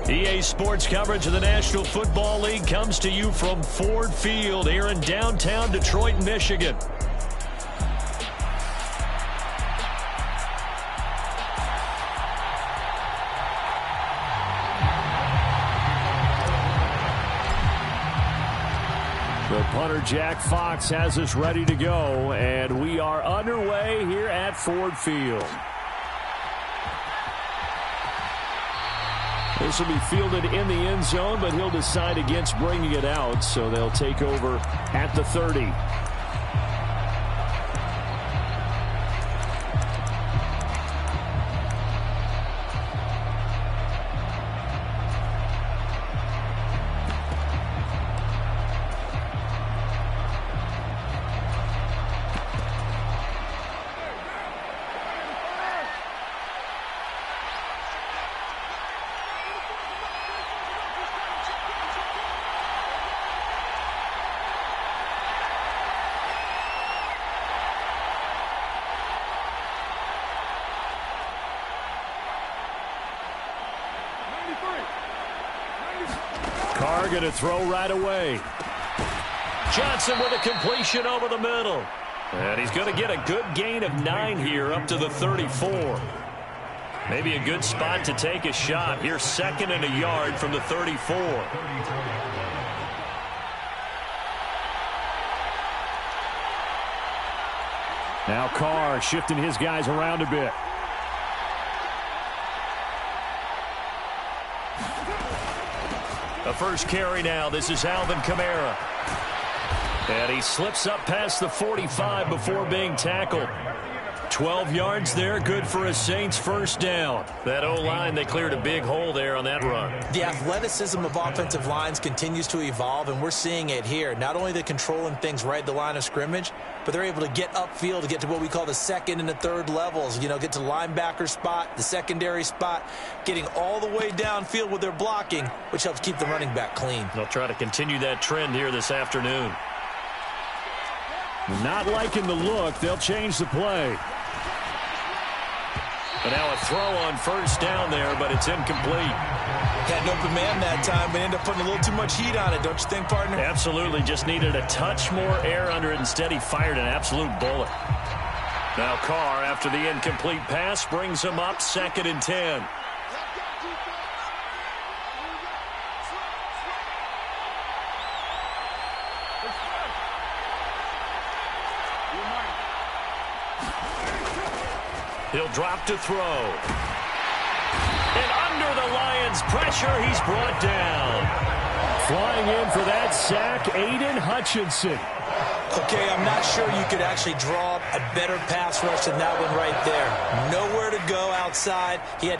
EA Sports coverage of the National Football League comes to you from Ford Field here in downtown Detroit, Michigan. The punter, Jack Fox, has us ready to go, and we are underway here at Ford Field. This will be fielded in the end zone, but he'll decide against bringing it out, so they'll take over at the 30. Carr going to throw right away. Johnson with a completion over the middle. And he's going to get a good gain of 9 here up to the 34. Maybe a good spot to take a shot. Here's 2nd and a yard from the 34. Now Carr shifting his guys around a bit. The first carry now. This is Alvin Kamara. And he slips up past the 45 before being tackled. 12 yards there. Good for a Saints first down. That O-line, they cleared a big hole there on that run. The athleticism of offensive lines continues to evolve, and we're seeing it here. Not only the controlling things right at the line of scrimmage, but they're able to get upfield to get to what we call the 2nd and the 3rd levels. You know, get to linebacker spot, the secondary spot, getting all the way downfield with their blocking, which helps keep the running back clean. They'll try to continue that trend here this afternoon. Not liking the look. They'll change the play. But now a throw on first down there, but it's incomplete. Had an open man that time, but ended up putting a little too much heat on it, don't you think, partner? Absolutely. Just needed a touch more air under it. Instead, he fired an absolute bullet. Now Carr, after the incomplete pass, brings him up 2nd and 10. He'll drop to throw. And under the Lions' pressure, he's brought down. Flying in for that sack, Aiden Hutchinson. Okay, I'm not sure you could actually draw up a better pass rush than that one right there. Nowhere to go outside. He had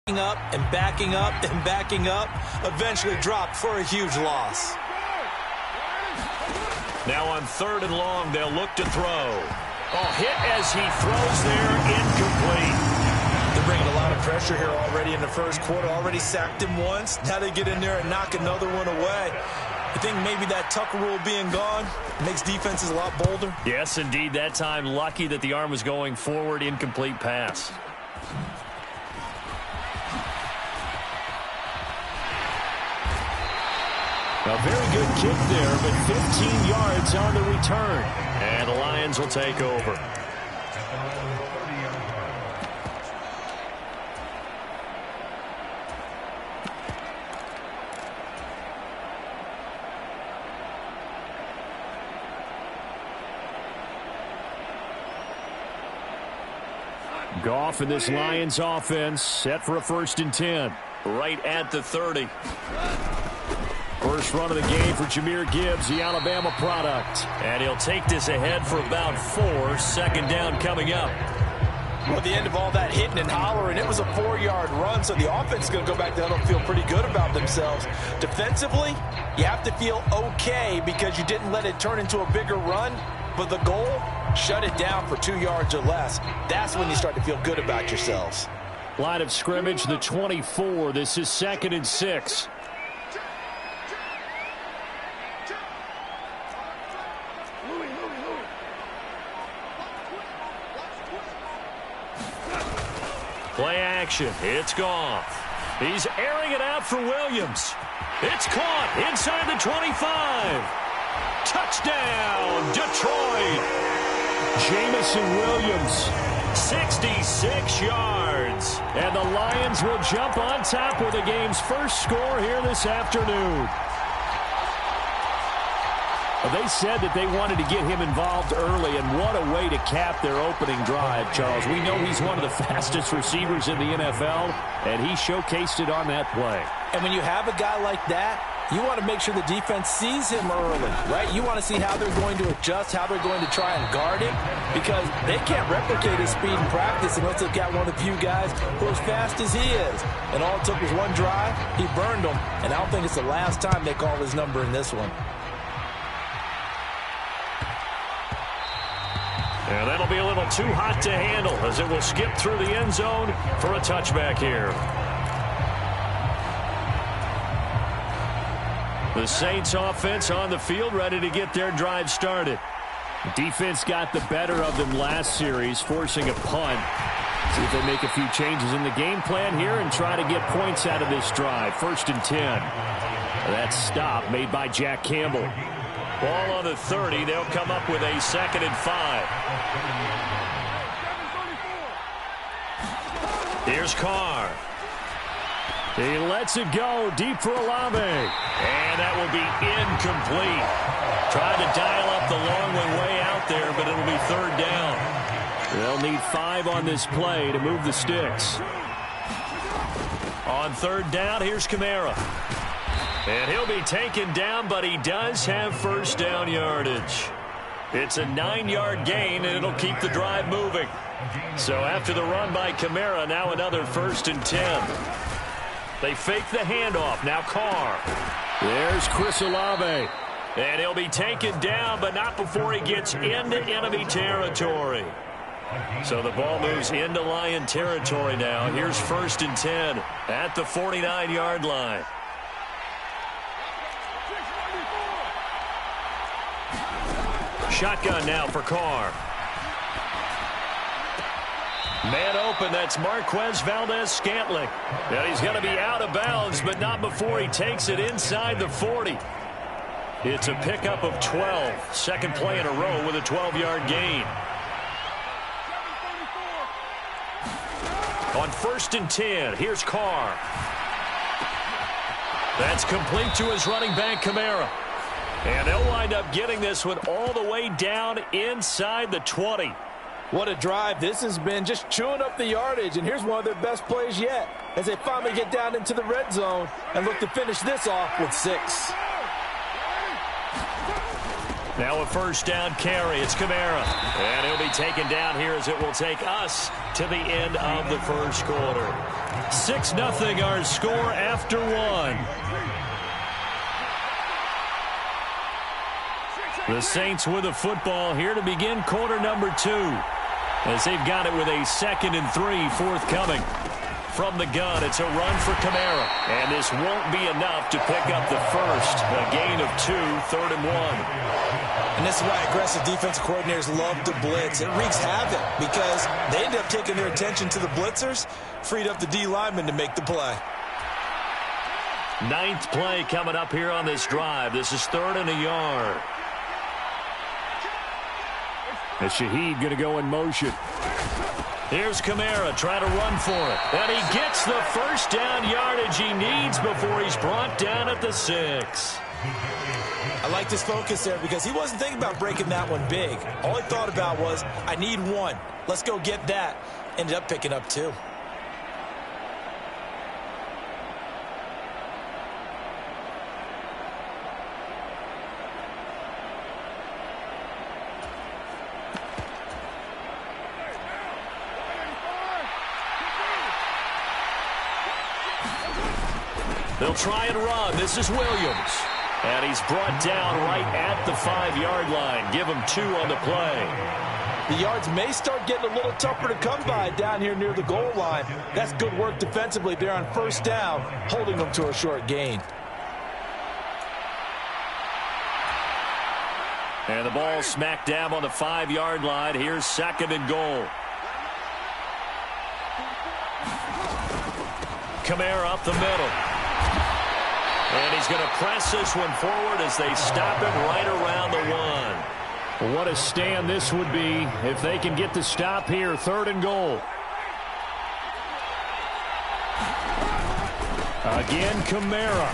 backing up and backing up and backing up. Eventually dropped for a huge loss. Now on 3rd and long, they'll look to throw. Oh, hit as he throws there, incomplete. They're bringing a lot of pressure here already in the first quarter. Already sacked him once. Now they get in there and knock another one away. I think maybe that Tucker rule being gone makes defenses a lot bolder. Yes, indeed. That time, lucky that the arm was going forward. Incomplete pass. A very good kick there, but 15 yards on the return. And the Lions will take over. Goff in this Lions offense set for a 1st and 10. Right at the 30. First run of the game for Jahmyr Gibbs, the Alabama product. And he'll take this ahead for about 4. 2nd down coming up. Well, at the end of all that hitting and hollering, it was a 4-yard run, so the offense is going to go back there and feel pretty good about themselves. Defensively, you have to feel okay because you didn't let it turn into a bigger run, but the goal, shut it down for 2 yards or less. That's when you start to feel good about yourselves. Line of scrimmage, the 24. This is 2nd and 6. Play action. It's Goff. He's airing it out for Williams. It's caught inside the 25. Touchdown, Detroit. Jamison Williams, 66 yards. And the Lions will jump on top with the game's first score here this afternoon. They said that they wanted to get him involved early, and what a way to cap their opening drive, Charles. We know he's one of the fastest receivers in the NFL, and he showcased it on that play. And when you have a guy like that, you want to make sure the defense sees him early, right? You want to see how they're going to adjust, how they're going to try and guard him, because they can't replicate his speed in practice unless they've got one of the few guys who are as fast as he is. And all it took was one drive. He burned them, and I don't think it's the last time they call his number in this one. And that'll be a little too hot to handle as it will skip through the end zone for a touchback here. The Saints offense on the field ready to get their drive started. Defense got the better of them last series, forcing a punt. See if they make a few changes in the game plan here and try to get points out of this drive. 1st and 10. That stop made by Jack Campbell. Ball on the 30. They'll come up with a 2nd and 5. Here's Carr. He lets it go deep for Olave. And that will be incomplete. Tried to dial up the long one way out there, but it'll be 3rd down. They'll need 5 on this play to move the sticks. On 3rd down, here's Kamara. And he'll be taken down, but he does have 1st down yardage. It's a 9-yard gain, and it'll keep the drive moving. So after the run by Kamara, now another 1st and 10. They fake the handoff. Now Carr. There's Chris Olave. And he'll be taken down, but not before he gets into enemy territory. So the ball moves into Lion territory now. Here's 1st and 10 at the 49-yard line. Shotgun now for Carr. Man open, that's Marquez Valdes-Scantling. And he's going to be out of bounds, but not before he takes it inside the 40. It's a pickup of 12. 2nd play in a row with a 12-yard gain. On 1st and 10, here's Carr. That's complete to his running back, Kamara. And they'll wind up getting this one all the way down inside the 20. What a drive this has been, just chewing up the yardage. And here's one of their best plays yet as they finally get down into the red zone and look to finish this off with 6. Now a 1st down carry. It's Kamara. And he'll be taken down here as it will take us to the end of the 1st quarter. 6-0 our score after 1. The Saints with the football here to begin quarter number 2. As they've got it with a 2nd and 3 forthcoming. From the gun, it's a run for Kamara. And this won't be enough to pick up the 1st. A gain of 2, 3rd and 1. And this is why aggressive defensive coordinators love to blitz. It wreaks havoc because they end up taking their attention to the blitzers, freed up the D lineman to make the play. 9th play coming up here on this drive. This is 3rd and a yard. As Shaheed going to go in motion. Here's Kamara trying to run for it. And he gets the 1st down yardage he needs before he's brought down at the 6. I like this focus there because he wasn't thinking about breaking that one big. All he thought about was, I need 1. Let's go get that. Ended up picking up 2. They'll try and run. This is Williams. And he's brought down right at the 5-yard line. Give him 2 on the play. The yards may start getting a little tougher to come by down here near the goal line. That's good work defensively there on 1st down, holding them to a short gain. And the ball smack dab on the 5-yard line. Here's 2nd and goal. Kamara up the middle. And he's going to press this one forward as they stop him right around the 1. What a stand this would be if they can get the stop here. 3rd and goal. Again, Kamara.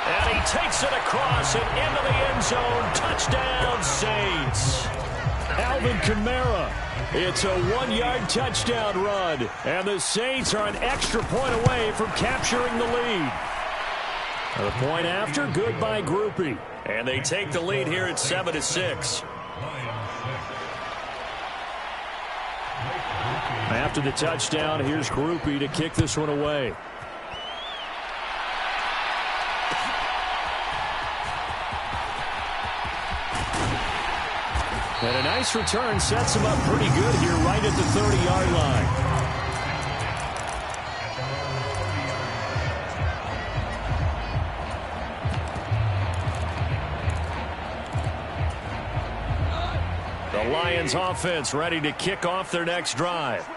And he takes it across and into the end zone. Touchdown, Saints. Alvin Kamara. It's a 1-yard touchdown run. And the Saints are an extra point away from capturing the lead. The point after, good by Grupe. And they take the lead here at 7-6. After the touchdown, here's Grupe to kick this one away. And a nice return sets him up pretty good here right at the 30-yard line. The Lions offense ready to kick off their next drive.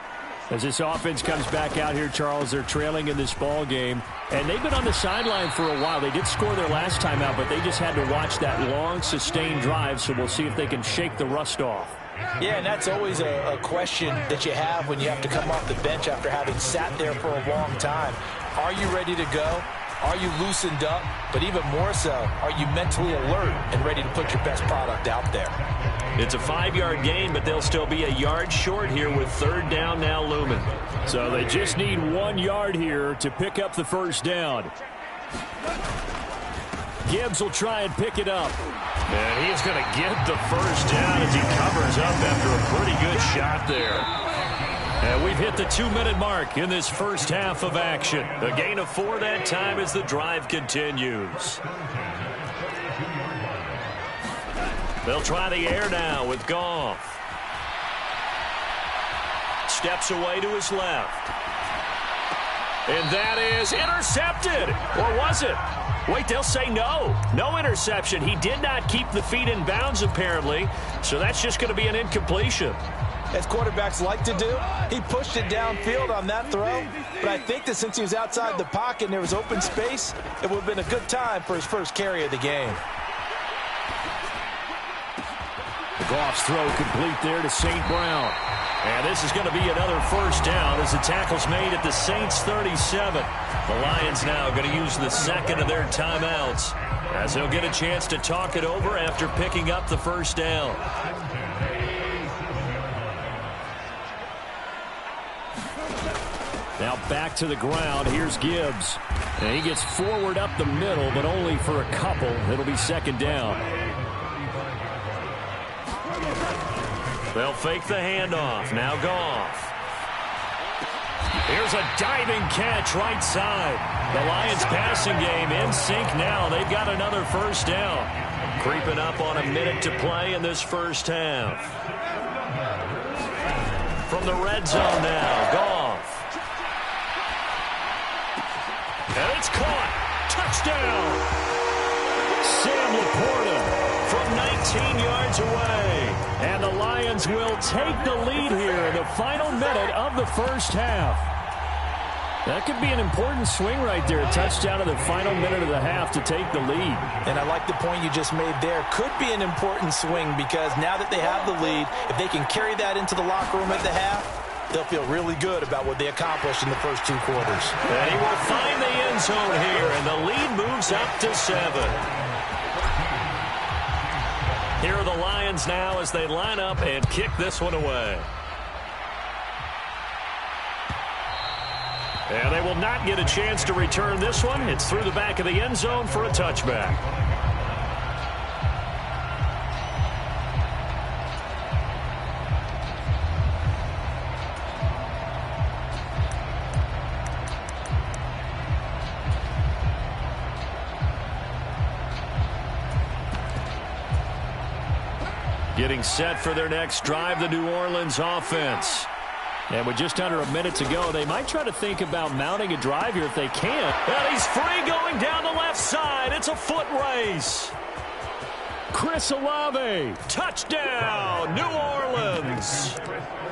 As this offense comes back out here, Charles, they're trailing in this ball game. And they've been on the sideline for a while. They did score their last time out, but they just had to watch that long, sustained drive. So we'll see if they can shake the rust off. Yeah, and that's always a question that you have when you have to come off the bench after having sat there for a long time. Are you ready to go? Are you loosened up? But even more so, are you mentally alert and ready to put your best product out there? It's a 5-yard gain, but they'll still be a yard short here with 3rd down now looming. So they just need 1 yard here to pick up the first down. Gibbs will try and pick it up. And he is going to get the first down as he covers up after a pretty good shot there. And we've hit the 2-minute mark in this first half of action. A gain of 4 that time as the drive continues. They'll try the air now with Goff. Steps away to his left. And that is intercepted. Or was it? Wait, they'll say no. No interception. He did not keep the feet in bounds, apparently. So that's just going to be an incompletion. As quarterbacks like to do, he pushed it downfield on that throw. But I think that since he was outside the pocket and there was open space, it would have been a good time for his first carry of the game. Goff's throw complete there to St. Brown. And this is going to be another first down as the tackle's made at the Saints 37. The Lions now going to use the second of their timeouts as they'll get a chance to talk it over after picking up the first down. Now back to the ground. Here's Gibbs. And he gets forward up the middle, but only for a couple. It'll be 2nd down. They'll fake the handoff. Now Goff. Here's a diving catch right side. The Lions passing game in sync now. They've got another first down. Creeping up on a minute to play in this first half. From the red zone now, Goff. And it's caught. Touchdown. Sam Laporta from 19 yards away. And the Lions will take the lead here in the final minute of the first half. That could be an important swing right there. A touchdown in the final minute of the half to take the lead. And I like the point you just made there. Could be an important swing because now that they have the lead, if they can carry that into the locker room at the half, they'll feel really good about what they accomplished in the first 2 quarters. And he will find the end zone here, and the lead moves up to 7. Here are the Lions now as they line up and kick this one away. And they will not get a chance to return this one. It's through the back of the end zone for a touchback. Getting set for their next drive, the New Orleans offense. And with just under a minute to go, they might try to think about mounting a drive here if they can. And he's free going down the left side. It's a foot race. Chris Olave. Touchdown, New Orleans.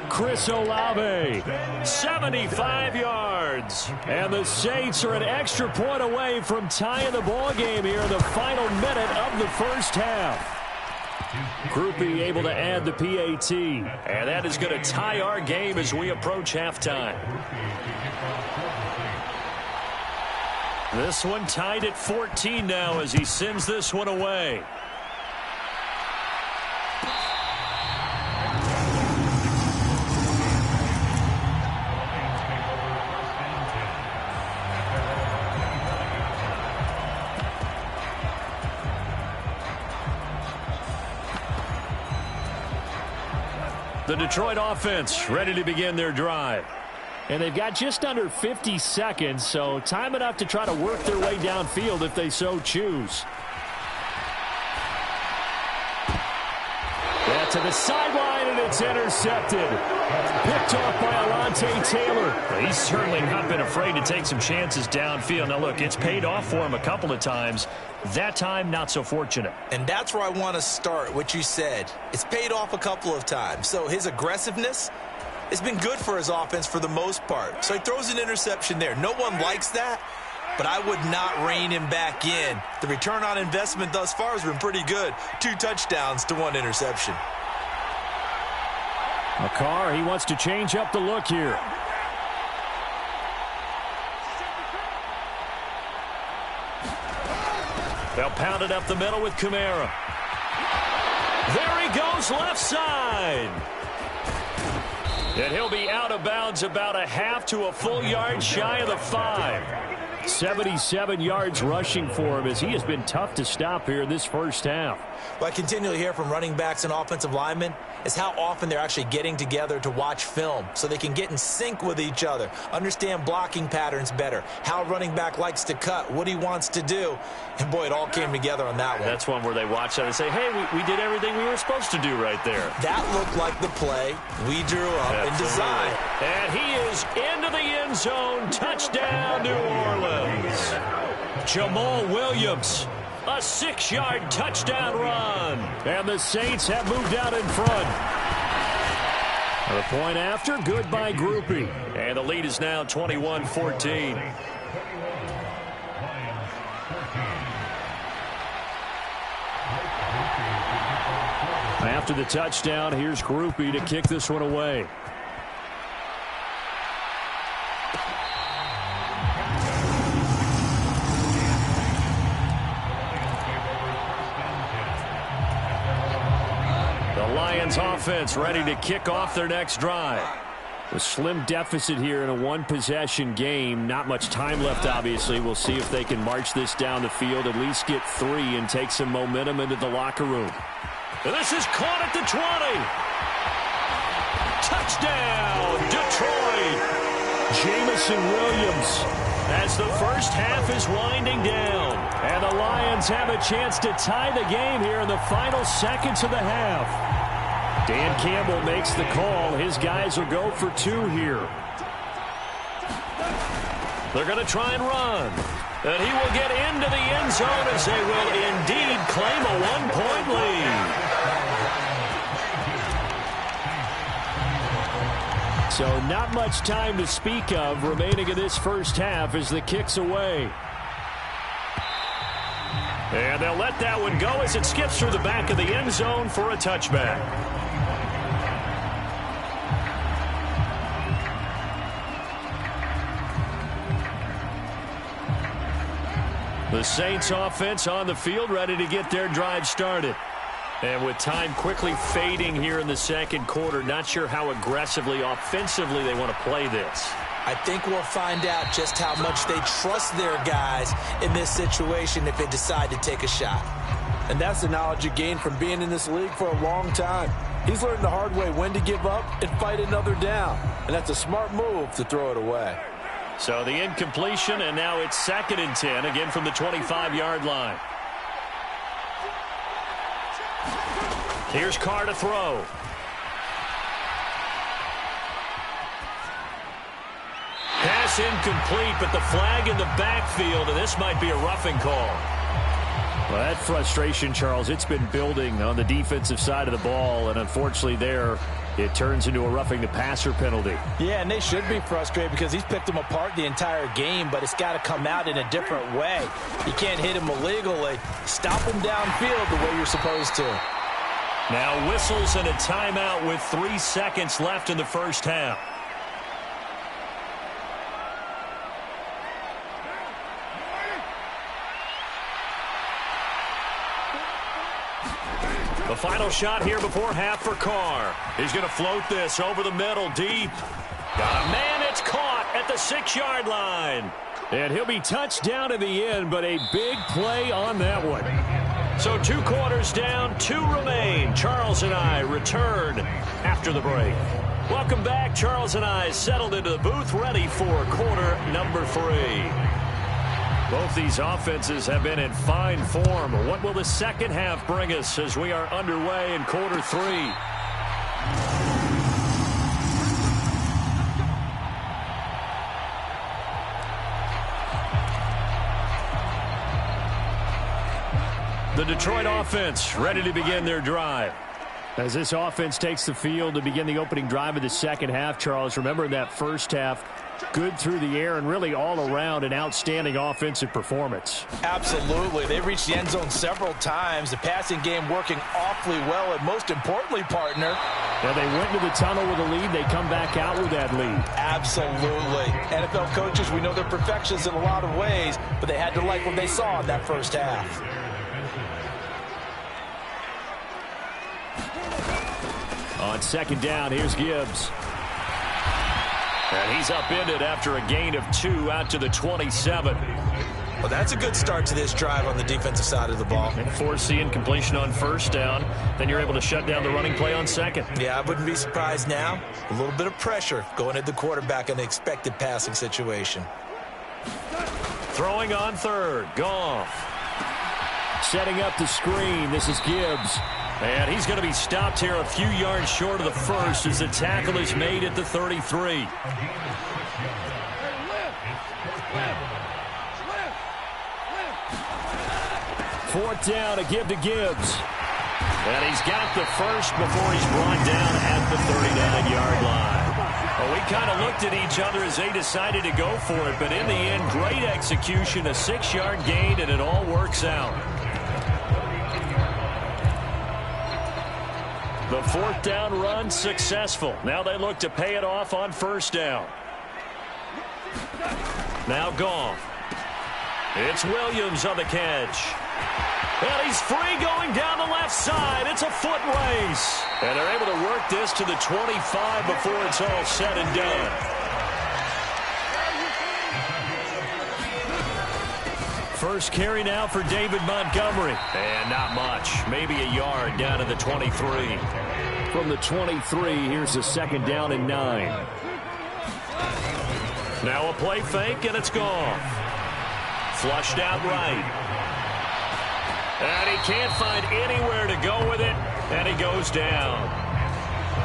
Chris Olave. 75 yards. And the Saints are an extra point away from tying the ball game here in the final minute of the first half. Grupe able to add the PAT. And that is going to tie our game as we approach halftime. This one tied at 14 now as he sends this one away. The Detroit offense ready to begin their drive. And they've got just under 50 seconds, so time enough to try to work their way downfield if they so choose. That to the sideline, and it's intercepted. Picked off by Alontae Taylor. He's certainly not been afraid to take some chances downfield. Now, look, it's paid off for him a couple of times. That time, not so fortunate. And that's where I want to start, what you said. It's paid off a couple of times. So his aggressiveness has been good for his offense for the most part. So he throws an interception there. No one likes that, but I would not rein him back in. The return on investment thus far has been pretty good. 2 touchdowns to 1 interception. McCarr, he wants to change up the look here. They'll pound it up the middle with Kamara. There he goes, left side. And he'll be out of bounds about a half to a full yard shy of the 5. 77 yards rushing for him as he has been tough to stop here in this first half. What I continually hear from running backs and offensive linemen is how often they're actually getting together to watch film so they can get in sync with each other, understand blocking patterns better, how a running back likes to cut, what he wants to do. And, boy, it all came together on that one. That's one where they watch that and say, hey, we did everything we were supposed to do right there. That looked like the play we drew up and designed. And he is into the end zone. Touchdown, New Orleans. Jamal Williams. A 6-yard touchdown run. And the Saints have moved out in front. The point after, good by Grupe. And the lead is now 21-14. After the touchdown, here's Grupe to kick this one away. Offense ready to kick off their next drive. A slim deficit here in a one-possession game. Not much time left, obviously. We'll see if they can march this down the field, at least get 3 and take some momentum into the locker room. And this is caught at the 20. Touchdown, Detroit. Jamison Williams as the first half is winding down. And the Lions have a chance to tie the game here in the final seconds of the half. Dan Campbell makes the call. His guys will go for 2 here. They're going to try and run. And he will get into the end zone as they will indeed claim a 1-point lead. So not much time to speak of remaining in this first half as the kick's away. And they'll let that one go as it skips through the back of the end zone for a touchback. The Saints offense on the field ready to get their drive started. And with time quickly fading here in the second quarter, not sure how aggressively, offensively they want to play this. I think we'll find out just how much they trust their guys in this situation if they decide to take a shot. And that's the knowledge you gain from being in this league for a long time. He's learned the hard way when to give up and fight another down. And that's a smart move to throw it away. So the incompletion, and now it's 2nd and 10, again from the 25-yard line. Here's Carr to throw. Pass incomplete, but the flag in the backfield, and this might be a roughing call. Well, that frustration, Charles, it's been building on the defensive side of the ball, and unfortunately there, It turns into a roughing the passer penalty. Yeah, and they should be frustrated because he's picked them apart the entire game, but it's got to come out in a different way. You can't hit him illegally. Stop him downfield the way you're supposed to. Now whistles and a timeout with 3 seconds left in the first half. The final shot here before half for Carr. He's going to float this over the middle, deep. Got a man, it's caught at the 6-yard line. And he'll be touched down in the end, but a big play on that one. So 2 quarters down, 2 remain. Charles and I return after the break. Welcome back. Charles and I settled into the booth, ready for quarter number 3. Both these offenses have been in fine form. What will the second half bring us as we are underway in quarter 3? The Detroit offense ready to begin their drive. As this offense takes the field to begin the opening drive of the second half, Charles, remember in that first half, good through the air and really all around an outstanding offensive performance. Absolutely. They reached the end zone several times. The passing game working awfully well, and most importantly, partner. Now they went to the tunnel with a lead. They come back out with that lead. Absolutely. NFL coaches, we know they're perfectionists in a lot of ways, but they had to like what they saw in that first half. On second down, here's Gibbs. And he's upended after a gain of 2 out to the 27. Well, that's a good start to this drive on the defensive side of the ball. And force the incompletion on first down. Then you're able to shut down the running play on second. Yeah, I wouldn't be surprised now. A little bit of pressure going at the quarterback in the expected passing situation. Throwing on third. Goff. Setting up the screen. This is Gibbs. And he's going to be stopped here a few yards short of the first as the tackle is made at the 33. Fourth down, a give to Gibbs. And he's got the first before he's brought down at the 39-yard line. Well, we kind of looked at each other as they decided to go for it, but in the end, great execution, a 6-yard gain, and it all works out. The fourth down run successful. Now they look to pay it off on first down. Now Goff. It's Williams on the catch. And he's free going down the left side. It's a foot race. And they're able to work this to the 25 before it's all said and done. First carry now for David Montgomery. And not much. Maybe a yard down to the 23. From the 23, here's the second down and 9. Now a play fake, and it's gone. Flushed out right. And he can't find anywhere to go with it, and he goes down.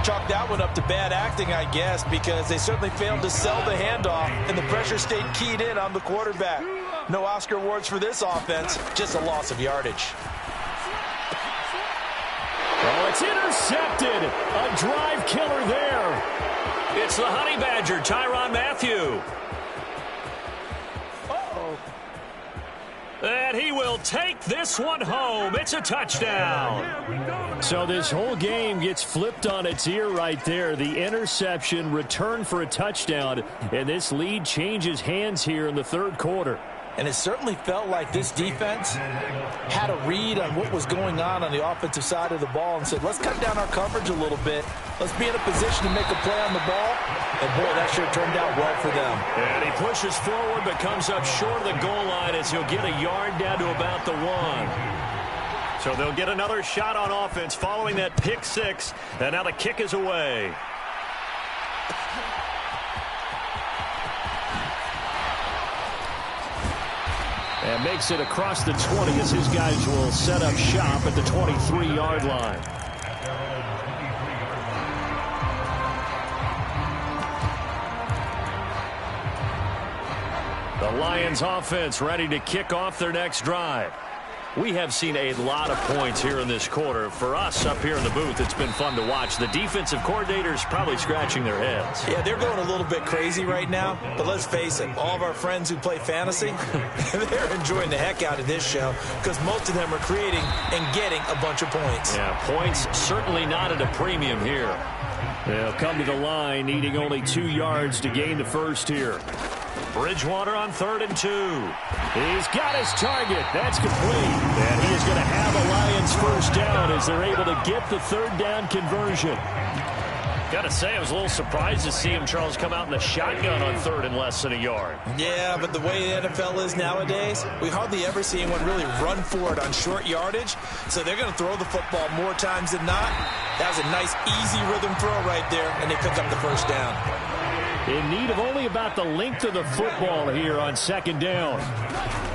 Chalk that one up to bad acting, I guess, because they certainly failed to sell the handoff, and the pressure stayed keyed in on the quarterback. No Oscar awards for this offense, just a loss of yardage. Oh, it's intercepted. A drive killer there. It's the Honey Badger, Tyrann Mathieu. And he will take this one home. It's a touchdown. So this whole game gets flipped on its ear right there. The interception, return for a touchdown, and this lead changes hands here in the third quarter. And it certainly felt like this defense had a read on what was going on the offensive side of the ball and said, let's cut down our coverage a little bit. Let's be in a position to make a play on the ball. And, boy, that sure turned out well for them. And he pushes forward but comes up short of the goal line as he'll get a yard down to about the 1. So they'll get another shot on offense following that pick six. And now the kick is away. And makes it across the 20 as his guys will set up shop at the 23-yard line. The Lions offense ready to kick off their next drive. We have seen a lot of points here in this quarter. For us up here in the booth, it's been fun to watch. The defensive coordinators probably scratching their heads. Yeah, they're going a little bit crazy right now. But let's face it, all of our friends who play fantasy, they're enjoying the heck out of this show because most of them are creating and getting a bunch of points. Yeah, points certainly not at a premium here. They'll come to the line, needing only 2 yards to gain the first here. Bridgewater on 3rd and 2. He's got his target. That's complete. And he is going to have a Lions first down as they're able to get the 3rd down conversion. Got to say, I was a little surprised to see him, Charles, come out in the shotgun on 3rd and less than a yard. Yeah, but the way the NFL is nowadays, we hardly ever see anyone really run for it on short yardage. So they're going to throw the football more times than not. That was a nice, easy rhythm throw right there, and they pick up the first down. In need of only about the length of the football here on 2nd down.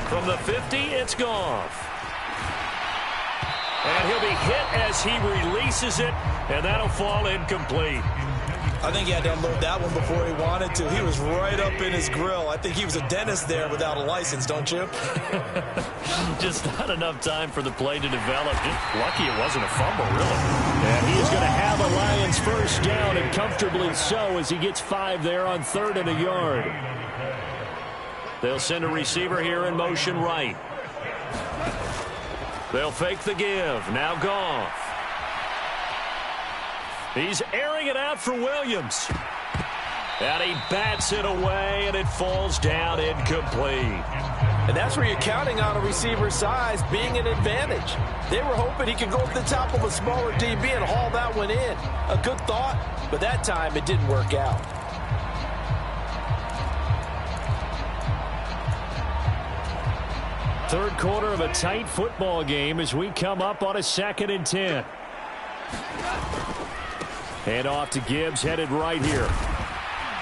From the 50, it's Goff. And he'll be hit as he releases it, and that'll fall incomplete. I think he had to unload that one before he wanted to. He was right up in his grill. I think he was a dentist there without a license, don't you? Just not enough time for the play to develop. Just lucky it wasn't a fumble, really. And he is going to have a Lions first down, and comfortably so, as he gets 5 there on 3rd and a yard. They'll send a receiver here in motion right. They'll fake the give. Now Goff. He's airing it out for Williams. And he bats it away, and it falls down incomplete. And that's where you're counting on a receiver's size being an advantage. They were hoping he could go to the top of a smaller DB and haul that one in. A good thought, but that time it didn't work out. Third quarter of a tight football game as we come up on a 2nd and 10. Hand off to Gibbs, headed right here.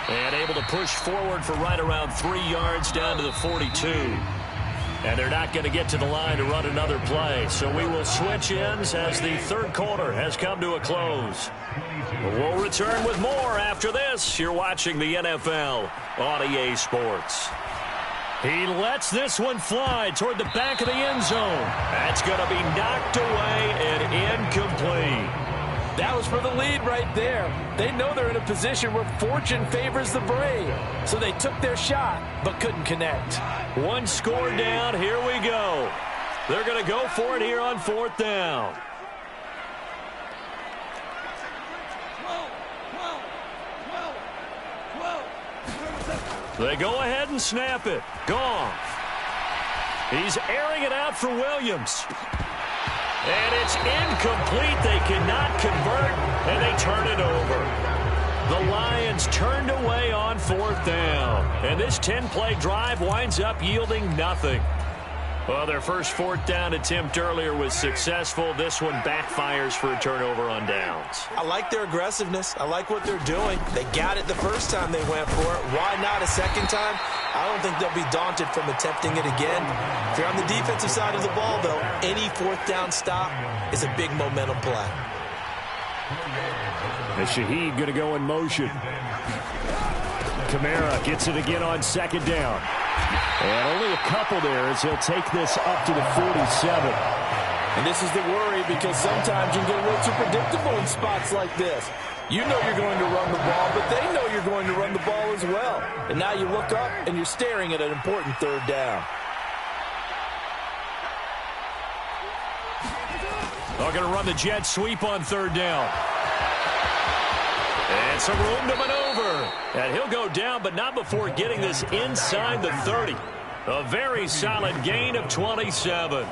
And able to push forward for right around 3 yards down to the 42. And they're not going to get to the line to run another play. So we will switch ends as the third quarter has come to a close. We'll return with more after this. You're watching the NFL on EA Sports. He lets this one fly toward the back of the end zone. That's going to be knocked away and incomplete. That was for the lead right there. They know they're in a position where fortune favors the brave. So they took their shot, but couldn't connect. One score down. Here we go. They're going to go for it here on 4th down. They go ahead and snap it. Goff. He's airing it out for Williams. And it's incomplete. They cannot convert, and they turn it over. The Lions turned away on 4th down. And this 10-play drive winds up yielding nothing. Well, their first 4th down attempt earlier was successful. This one backfires for a turnover on downs. I like their aggressiveness. I like what they're doing. They got it the first time they went for it. Why not a second time? I don't think they'll be daunted from attempting it again. If you're on the defensive side of the ball, though, any 4th down stop is a big momentum play. And Shaheed going to go in motion. Kamara gets it again on 2nd down. And only a couple there as he'll take this up to the 47. And this is the worry because sometimes you get a little too predictable in spots like this. You know you're going to run the ball, but they know you're going to run the ball as well. And now you look up and you're staring at an important 3rd down. They're going to run the jet sweep on 3rd down. And some room to maneuver. And he'll go down, but not before getting this inside the 30. A very solid gain of 27.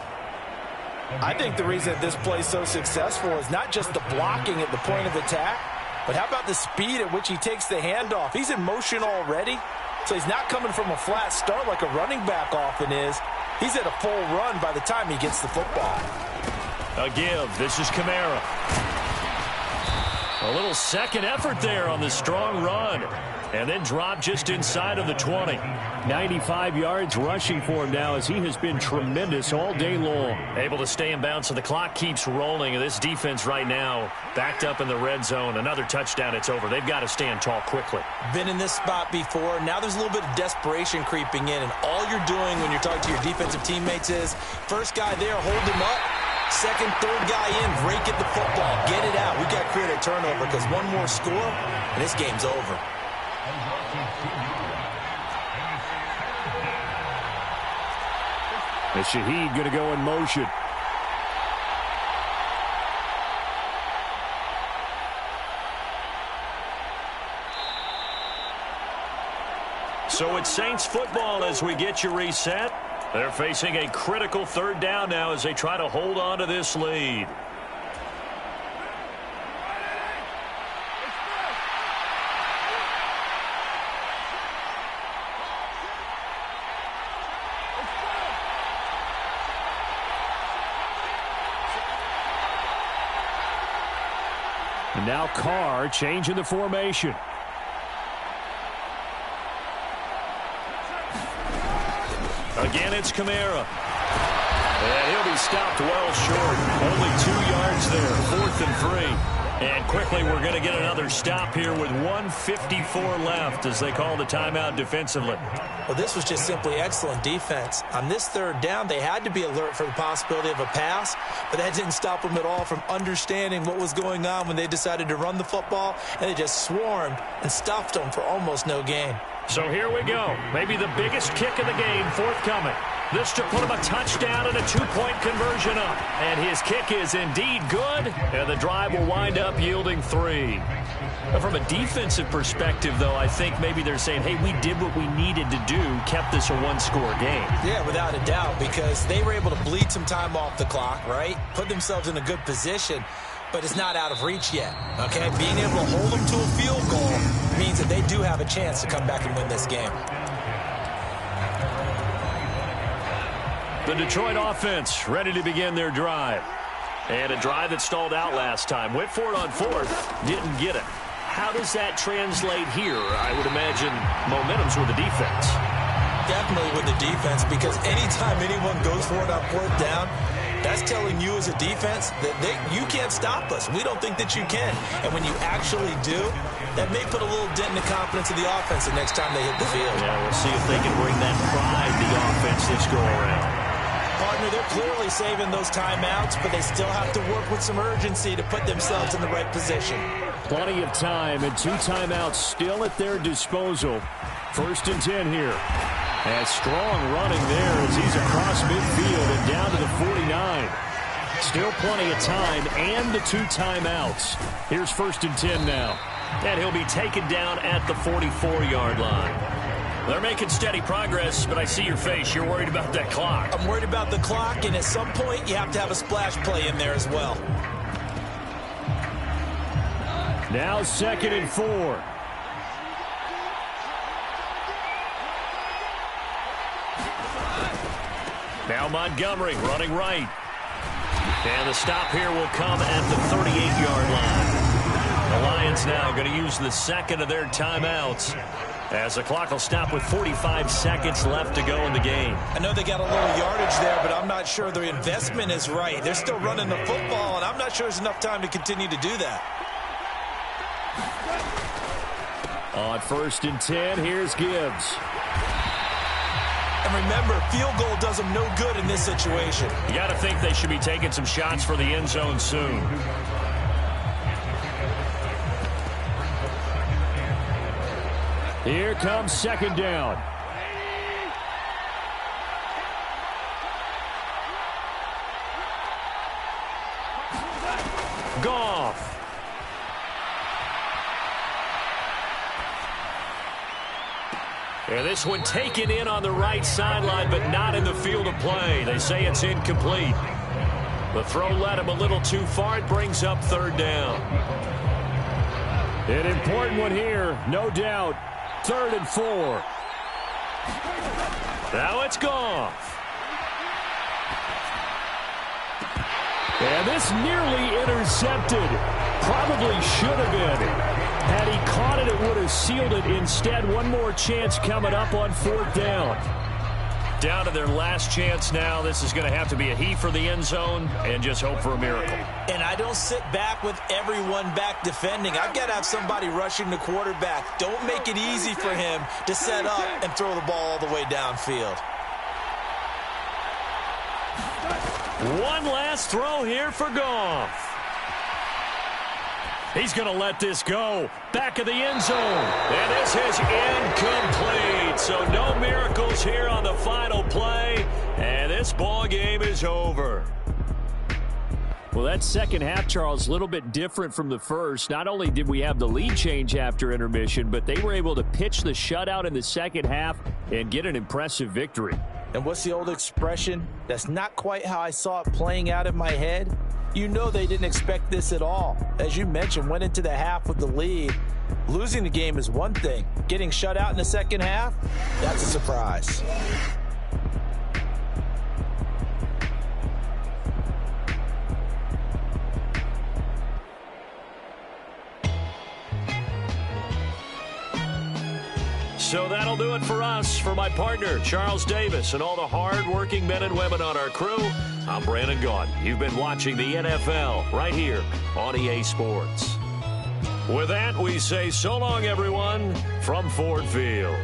I think the reason that this play is so successful is not just the blocking at the point of attack, but how about the speed at which he takes the handoff? He's in motion already, so he's not coming from a flat start like a running back often is. He's at a full run by the time he gets the football. A give. This is Kamara. A little second effort there on the strong run. and then drop just inside of the 20. 95 yards rushing for him now as he has been tremendous all day long. Able to stay in bounds, so the clock keeps rolling. And this defense right now backed up in the red zone. Another touchdown, it's over. They've got to stand tall quickly. Been in this spot before. Now there's a little bit of desperation creeping in, and all you're doing when you're talking to your defensive teammates is first guy there, hold him up. Second, third guy in, break at the football. Get it out. We've got to create a turnover because one more score, and this game's over. And Shaheed going to go in motion. So it's Saints football as we get you reset. They're facing a critical third down now as they try to hold on to this lead. And now Carr changing the formation. Again, it's Kamara. And he'll be stopped well short. Only 2 yards there, 4th and 3. And quickly, we're going to get another stop here with 1:54 left as they call the timeout defensively. Well, this was just simply excellent defense. On this third down, they had to be alert for the possibility of a pass, but that didn't stop them at all from understanding what was going on when they decided to run the football, and they just swarmed and stuffed them for almost no gain. So here we go. Maybe the biggest kick of the game forthcoming. This to put him a touchdown and a 2-point conversion up. And his kick is indeed good, and the drive will wind up yielding 3. But from a defensive perspective, though, I think maybe they're saying, hey, we did what we needed to do, kept this a one-score game. Yeah, without a doubt, because they were able to bleed some time off the clock, right? Put themselves in a good position, but it's not out of reach yet, okay? Being able to hold them to a field goal means that they do have a chance to come back and win this game. The Detroit offense ready to begin their drive. And a drive that stalled out last time. Went for it on 4th, didn't get it. How does that translate here? I would imagine momentum's with the defense. Definitely with the defense, because anytime anyone goes for it on 4th down, that's telling you as a defense that you can't stop us. We don't think that you can. And when you actually do, that may put a little dent in the confidence of the offense the next time they hit the field. Yeah, we'll see if they can bring that pride to the offense this go around. Partner, they're clearly saving those timeouts, but they still have to work with some urgency to put themselves in the right position. Plenty of time and 2 timeouts still at their disposal. 1st and 10 here. And strong running there as he's across midfield and down to the 49. Still plenty of time and the 2 timeouts. Here's 1st and 10 now. And he'll be taken down at the 44-yard line. They're making steady progress, but I see your face. You're worried about that clock. I'm worried about the clock, and at some point, you have to have a splash play in there as well. Now 2nd and 4. Now Montgomery running right. And the stop here will come at the 38-yard line. The Lions now going to use the 2nd of their timeouts, as the clock will stop with 45 seconds left to go in the game. I know they got a little yardage there, but I'm not sure their investment is right. They're still running the football, and I'm not sure there's enough time to continue to do that. On 1st and 10, here's Gibbs. And remember, field goal does them no good in this situation. You got to think they should be taking some shots for the end zone soon. Here comes 2nd down. Goff. And this one taken in on the right sideline, but not in the field of play. They say it's incomplete. The throw led him a little too far. It brings up 3rd down. An important one here, no doubt. 3rd and 4. Now it's Goff. And this nearly intercepted. Probably should have been. Had he caught it, it would have sealed it. Instead, one more chance coming up on 4th down. Down to their last chance now. This is going to have to be a heave for the end zone and just hope for a miracle. And I don't sit back with everyone back defending. I've got to have somebody rushing the quarterback. Don't make it easy for him to set up and throw the ball all the way downfield. One last throw here for Goff. He's going to let this go. Back of the end zone. And this is incomplete. So no miracles here on the final play. And this ball game is over. Well, that second half, Charles, a little bit different from the first. Not only did we have the lead change after intermission, but they were able to pitch the shutout in the second half and get an impressive victory. And what's the old expression? That's not quite how I saw it playing out in my head. You know they didn't expect this at all. As you mentioned, went into the half with the lead. Losing the game is one thing. Getting shut out in the second half, that's a surprise. So that'll do it for us. For my partner, Charles Davis, and all the hard-working men and women on our crew, I'm Brandon Gaudin. You've been watching the NFL right here on EA Sports. With that, we say so long, everyone, from Ford Field.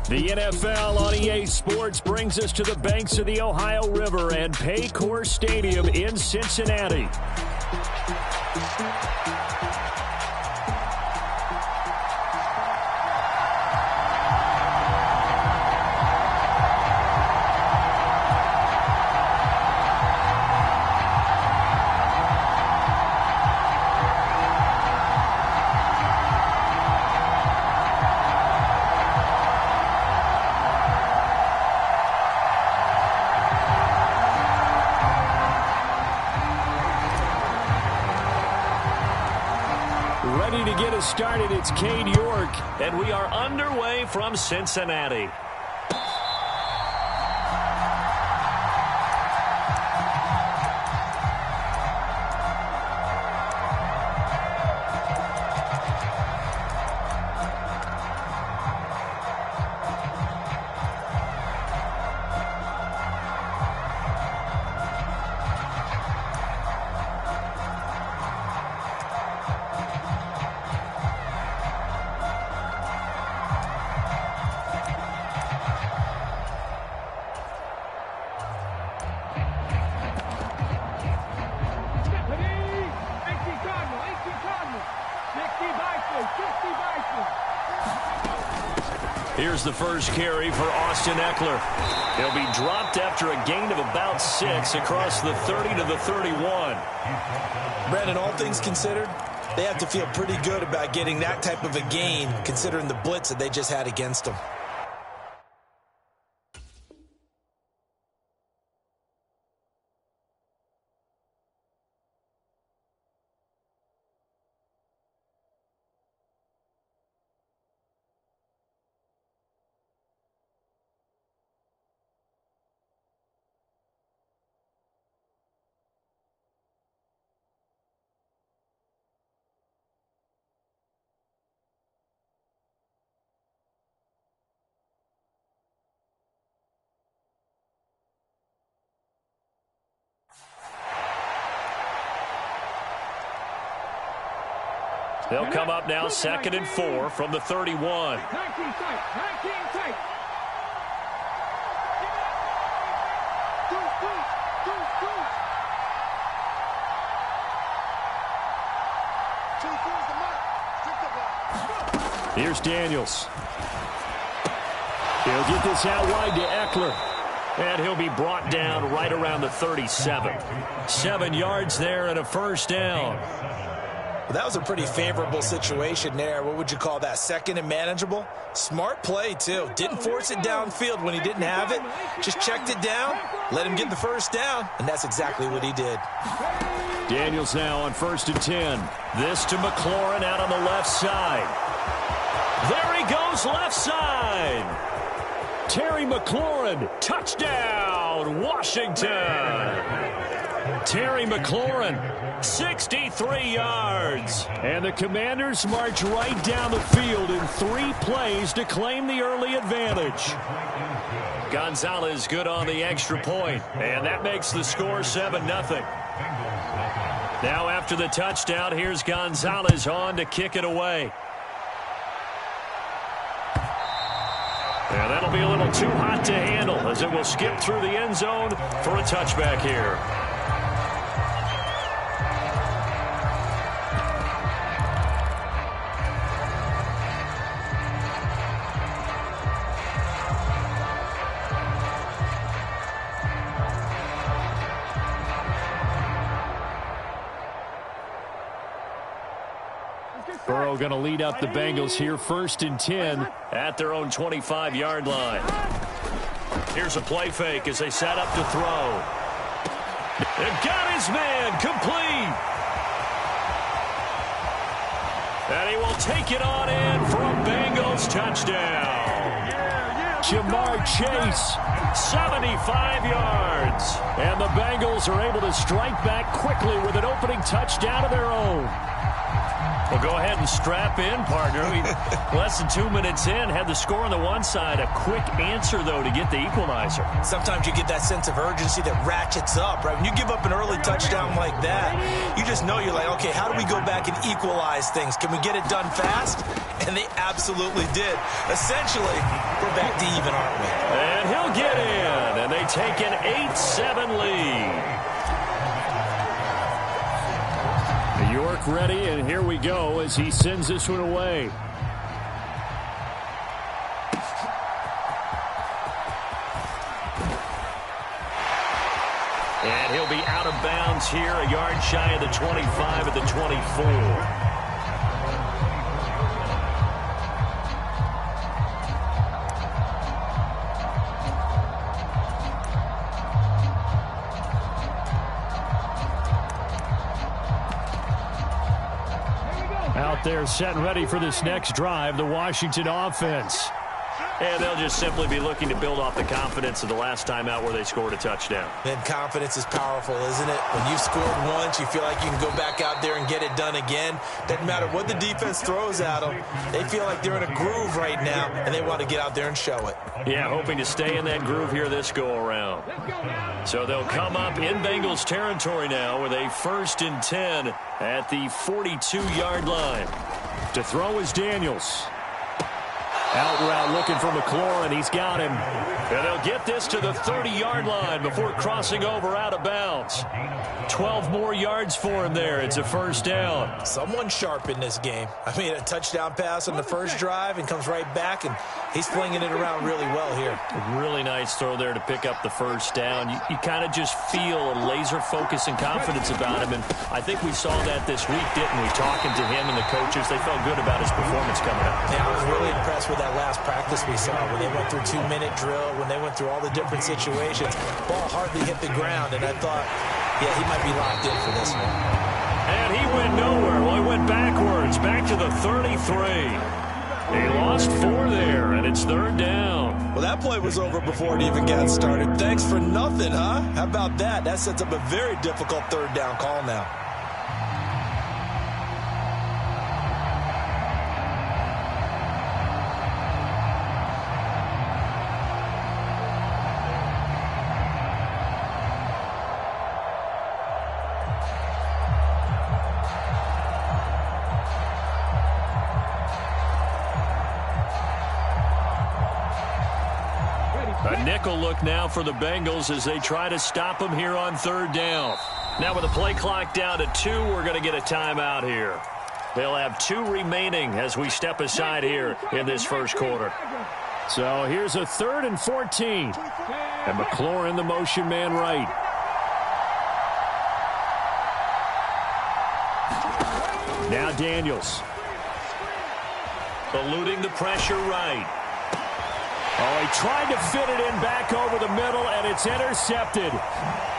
The NFL on EA Sports brings us to the banks of the Ohio River and Paycor Stadium in Cincinnati. Ready to get us started, it's Cade York. And we are underway from Cincinnati. Here's the first carry for Austin Eckler. He'll be dropped after a gain of about 6 across the 30 to the 31. Brandon, all things considered, they have to feel pretty good about getting that type of a gain considering the blitz that they just had against them. They'll come up now 2nd and 4 from the 31. Here's Daniels. He'll get this out wide to Eckler. And he'll be brought down right around the 37. 7 yards there and a first down. Well, that was a pretty favorable situation there. What would you call that? 2nd and manageable? Smart play, too. Didn't force it downfield when he didn't have it. Just checked it down, let him get the first down, and that's exactly what he did. Daniels now on 1st and 10. This to McLaurin out on the left side. There he goes, left side. Terry McLaurin, touchdown, Washington. Terry McLaurin, 63 yards. And the Commanders march right down the field in 3 plays to claim the early advantage. Gonzalez good on the extra point, and that makes the score 7-0. Now after the touchdown, here's Gonzalez on to kick it away. And that'll be a little too hot to handle as it will skip through the end zone for a touchback here. Burrow going to lead up the Bengals here, 1st and 10 at their own 25-yard line. Here's a play fake as they set up to throw. And got his man complete. And he will take it on in for a Bengals touchdown. Jamar Chase, 75 yards. And the Bengals are able to strike back quickly with an opening touchdown of their own. Well, go ahead and strap in, partner. Less than 2 minutes in, had the score on the one side. A quick answer, though, to get the equalizer. Sometimes you get that sense of urgency that ratchets up, right? When you give up an early touchdown like that, you just know you're like, okay, how do we go back and equalize things? Can we get it done fast? And they absolutely did. Essentially, we're back to even, aren't we? And he'll get in, and they take an 8-7 lead. York ready, and here we go as he sends this one away. And he'll be out of bounds here, a yard shy of the 25 at the 24. Out there set and ready for this next drive, the Washington offense. And they'll just simply be looking to build off the confidence of the last time out where they scored a touchdown. And confidence is powerful, isn't it? When you've scored once, you feel like you can go back out there and get it done again. Doesn't matter what the defense throws at them. They feel like they're in a groove right now, and they want to get out there and show it. Yeah, hoping to stay in that groove here this go-around. So they'll come up in Bengals territory now with a 1st and 10 at the 42-yard line. To throw is Daniels. Out route looking for McLaurin. He's got him. And they'll get this to the 30-yard line before crossing over out of bounds. 12 more yards for him there. It's a first down. Someone sharp in this game. I mean, a touchdown pass on the first drive and comes right back, and he's flinging it around really well here. A really nice throw there to pick up the first down. You kind of just feel a laser focus and confidence about him, and I think we saw that this week, didn't we? Talking to him and the coaches, they felt good about his performance coming up. Yeah, I was really impressed with that last practice we saw when they went through 2-minute drill, when they went through all the different situations. Ball hardly hit the ground, and I thought, yeah, he might be locked in for this one. And he went nowhere. Well, he went backwards, back to the 33. He lost 4 there, and it's 3rd down. Well, that play was over before it even got started. Thanks for nothing, huh? How about that? That sets up a very difficult 3rd down call now. nickel look now for the Bengals as they try to stop them here on 3rd down. Now with the play clock down to 2, we're going to get a timeout here. They'll have 2 remaining as we step aside here in this first quarter. So here's a 3rd and 14. And McLaurin, the motion man right. Now Daniels. Eluding the pressure right. Oh, he tried to fit it in back over the middle, and it's intercepted.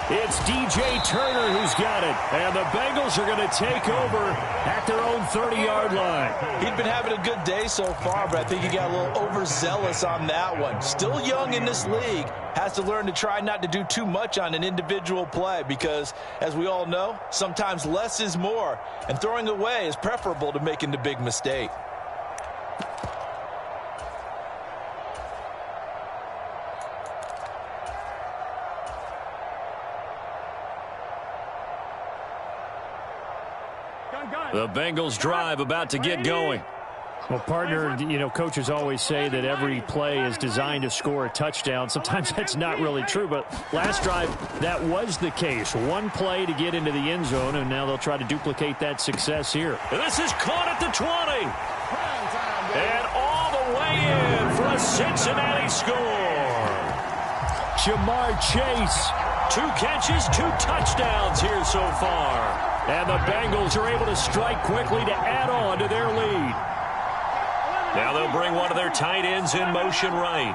It's DJ Turner who's got it. And the Bengals are going to take over at their own 30-yard line. He'd been having a good day so far, but I think he got a little overzealous on that one. Still young in this league. Has to learn to try not to do too much on an individual play because, as we all know, sometimes less is more. And throwing away is preferable to making the big mistake. The Bengals drive about to get going. Well, partner, you know, coaches always say that every play is designed to score a touchdown. Sometimes that's not really true, but last drive, that was the case. One play to get into the end zone, and now they'll try to duplicate that success here. This is caught at the 20. And all the way in for a Cincinnati score. Ja'Marr Chase. 2 catches, 2 touchdowns here so far. And the Bengals are able to strike quickly to add on to their lead. Now they'll bring one of their tight ends in motion right.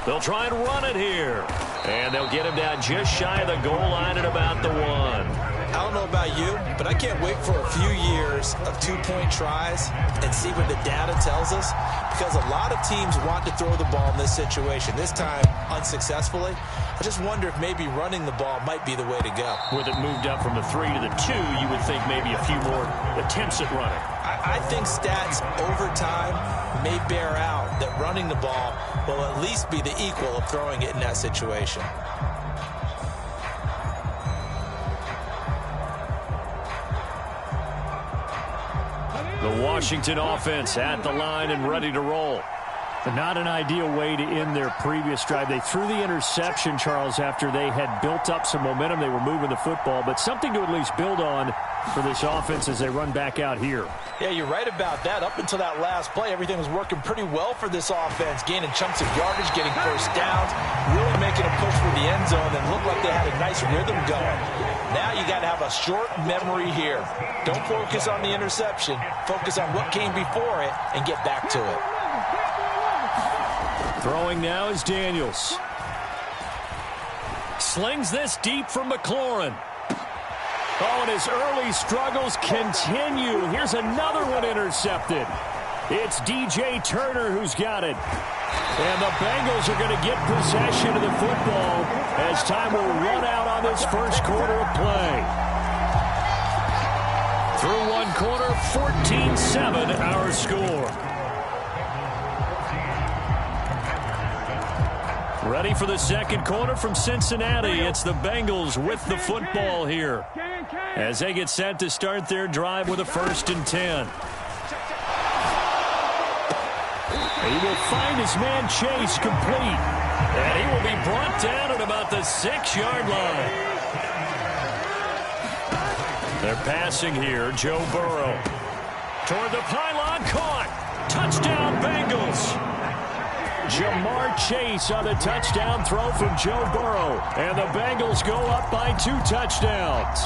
They'll try and run it here. And they'll get him down just shy of the goal line at about the 1. I don't know about you, but I can't wait for a few years of 2-point tries and see what the data tells us, because a lot of teams want to throw the ball in this situation, this time unsuccessfully. I just wonder if maybe running the ball might be the way to go. With it moved up from the 3 to the 2, you would think maybe a few more attempts at running. I think stats over time may bear out that running the ball will at least be the equal of throwing it in that situation. The Washington offense at the line and ready to roll. But not an ideal way to end their previous drive. They threw the interception, Charles, after they had built up some momentum. They were moving the football, but something to at least build on for this offense as they run back out here. Yeah, you're right about that. Up until that last play, everything was working pretty well for this offense, gaining chunks of yardage, getting first downs, really making a push for the end zone, and looked like they had a nice rhythm going. Now you got to have a short memory here. Don't focus on the interception. Focus on what came before it and get back to it. Throwing now is Daniels. Slings this deep from McLaurin. Oh, and his early struggles continue. Here's another one intercepted. It's DJ Turner who's got it. And the Bengals are going to get possession of the football as time will run out on this first quarter of play. Through one quarter, 14-7 our score. Ready for the second quarter from Cincinnati. It's the Bengals with the football here as they get set to start their drive with a 1st and 10. He will find his man Chase complete. And he will be brought down at about the 6-yard line. They're passing here. Joe Burrow. Toward the pylon, caught. Touchdown, Bengals. Ja'Marr Chase on the touchdown throw from Joe Burrow. And the Bengals go up by 2 touchdowns.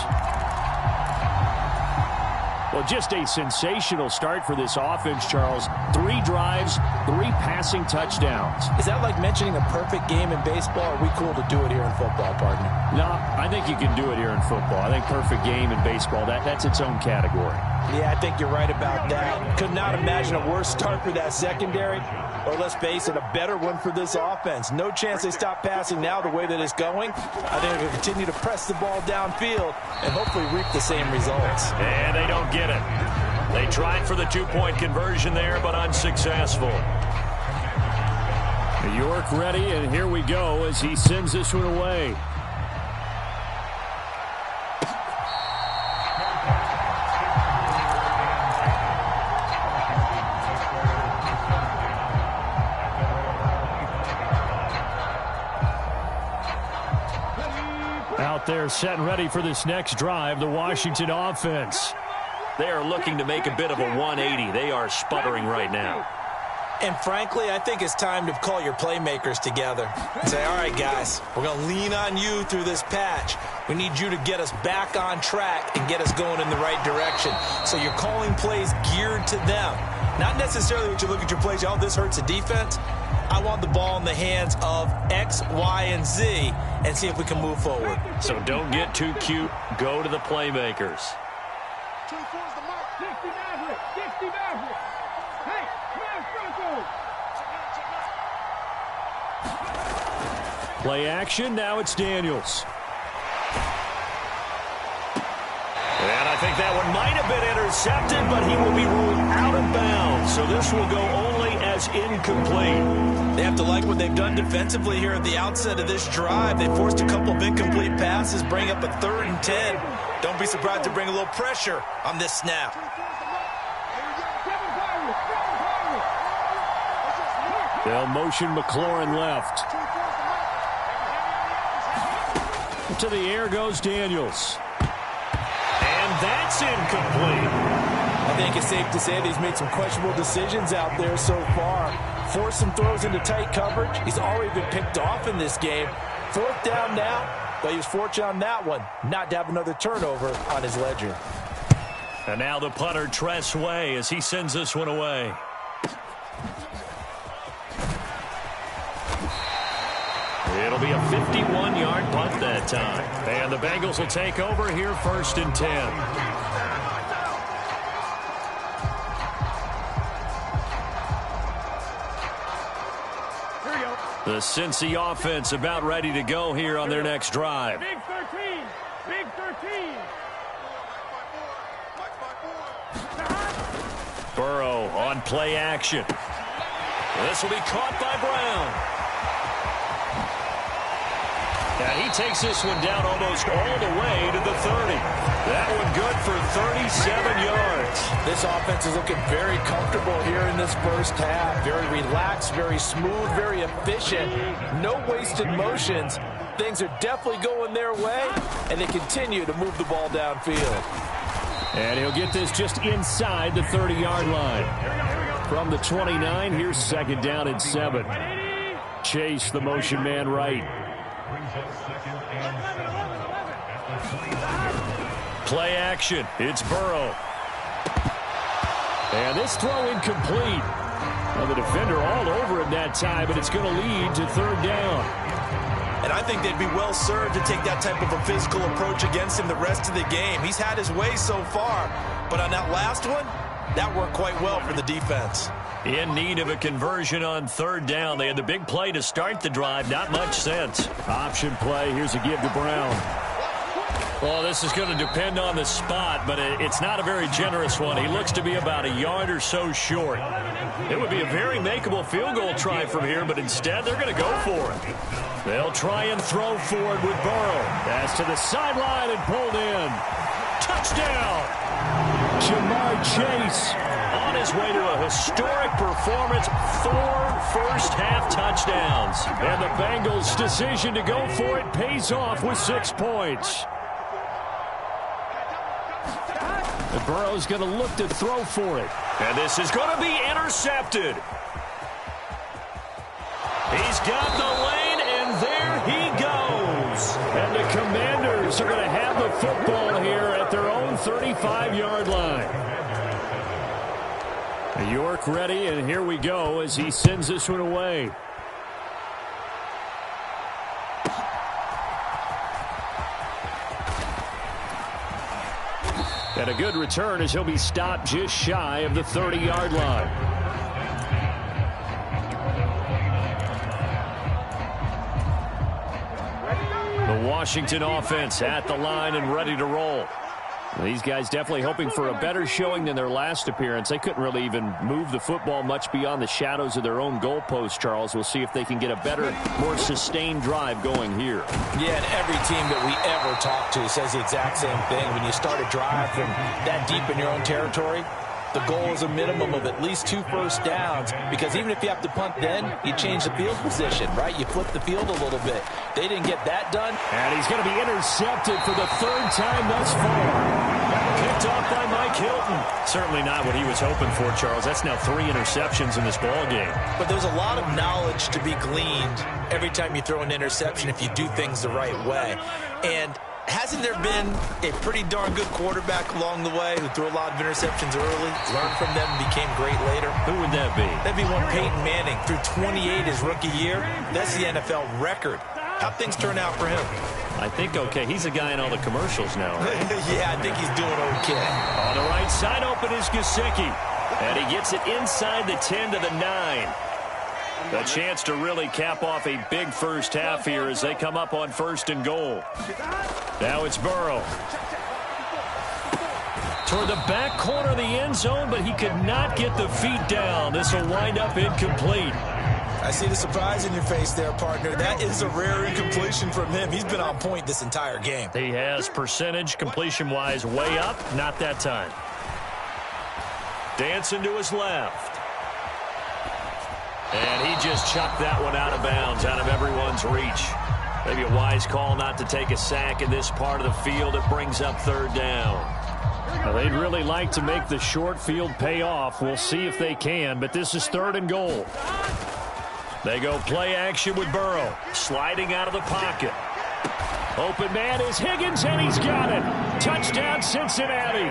Well, just a sensational start for this offense, Charles. 3 drives, 3 passing touchdowns. Is that like mentioning a perfect game in baseball? Or are we cool to do it here in football, partner? No, I think you can do it here in football. I think perfect game in baseball, that's its own category. Yeah, I think you're right about that. Could not imagine a worse start for that secondary. Or let's face it, a better one for this offense. No chance they stop passing now the way that it's going. I think they'll continue to press the ball downfield and hopefully reap the same results. And they don't get it. They tried for the 2-point conversion there, but unsuccessful. York ready, and here we go as he sends this one away. They're set and ready for this next drive, the Washington offense. They are looking to make a bit of a 180. They are sputtering right now. And frankly, I think it's time to call your playmakers together and say, all right, guys, we're going to lean on you through this patch. We need you to get us back on track and get us going in the right direction. So you're calling plays geared to them. Not necessarily what you look at your plays, oh, this hurts the defense. I want the ball in the hands of X, Y, and Z and see if we can move forward. So don't get too cute. Go to the playmakers. Play action, now it's Daniels. And I think that one might have been intercepted, but he will be ruled out of bounds. So this will go only as incomplete. They have to like what they've done defensively here at the outset of this drive. They forced a couple of incomplete passes, bring up a 3rd and 10. Don't be surprised to bring a little pressure on this snap. They'll motion McLaurin left. To the air goes Daniels. And that's incomplete. I think it's safe to say that he's made some questionable decisions out there so far. Forced some throws into tight coverage. He's already been picked off in this game. 4th down now, but he was fortunate on that one not to have another turnover on his ledger. And now the punter, Tress Way, as he sends this one away. It'll be a 51-yard punt that time. And the Bengals will take over here 1st and 10. The Cincy offense about ready to go here on their next drive. Big 13. Big 13. Burrow on play action. This will be caught by Brown. And he takes this one down almost all the way to the 30. That one good for 37 yards. This offense is looking very comfortable here in this first half. Very relaxed, very smooth, very efficient. No wasted motions. Things are definitely going their way, and they continue to move the ball downfield. And he'll get this just inside the 30-yard line. From the 29, here's 2nd down and 7. Chase, the motion man right. Play action. It's Burrow. And this throw incomplete. Well, the defender all over him that time, but it's going to lead to 3rd down. And I think they'd be well served to take that type of a physical approach against him the rest of the game. He's had his way so far, but on that last one, that worked quite well for the defense. In need of a conversion on 3rd down. They had the big play to start the drive. Not much sense. Option play. Here's a give to Brown. Well, this is going to depend on the spot, but it's not a very generous one. He looks to be about a yard or so short. It would be a very makeable field goal try from here, but instead they're going to go for it. They'll try and throw forward with Burrow. Pass to the sideline and pulled in. Touchdown! Jamar Chase on his way to a historic performance, 4 first-half touchdowns. And the Bengals' decision to go for it pays off with 6 points. And Burrow's going to look to throw for it. And this is going to be intercepted. He's got the lane, and there he goes. And the Commanders are going to have the football here at their own 35-yard line. York ready, and here we go as he sends this one away. And a good return as he'll be stopped just shy of the 30-yard line. The Washington offense at the line and ready to roll. These guys definitely hoping for a better showing than their last appearance. They couldn't really even move the football much beyond the shadows of their own goalpost, Charles. We'll see if they can get a better, more sustained drive going here. Yeah, and every team that we ever talk to says the exact same thing. When you start a drive from that deep in your own territory, The goal is a minimum of at least 2 first downs, because even if you have to punt then, you change the field position, right? You flip the field a little bit. They didn't get that done. And he's going to be intercepted for the 3rd time thus far. Picked off by Mike Hilton. Certainly not what he was hoping for, Charles. That's now 3 interceptions in this ball game. But there's a lot of knowledge to be gleaned every time you throw an interception if you do things the right way. And hasn't there been a pretty darn good quarterback along the way who threw a lot of interceptions early, learned from them, and became great later? Who would that be? That'd be one Peyton Manning. Threw 28 his rookie year. That's the NFL record. How'd things turn out for him? I think okay. He's a guy in all the commercials now, right? Yeah, I think he's doing okay. On the right side, open is Gesicki. And he gets it inside the 10 to the 9. A chance to really cap off a big first half here as they come up on 1st and goal. Now it's Burrow. Toward the back corner of the end zone, but he could not get the feet down. This will wind up incomplete. I see the surprise in your face there, partner. That is a rare incompletion from him. He's been on point this entire game. He has percentage completion-wise way up. Not that time. Dancing to his left. And he just chucked that one out of bounds, out of everyone's reach. Maybe a wise call not to take a sack in this part of the field. It brings up 3rd down. Well, they'd really like to make the short field pay off. We'll see if they can, but this is 3rd and goal. They go play action with Burrow, sliding out of the pocket. Open man is Higgins, and he's got it. Touchdown, Cincinnati.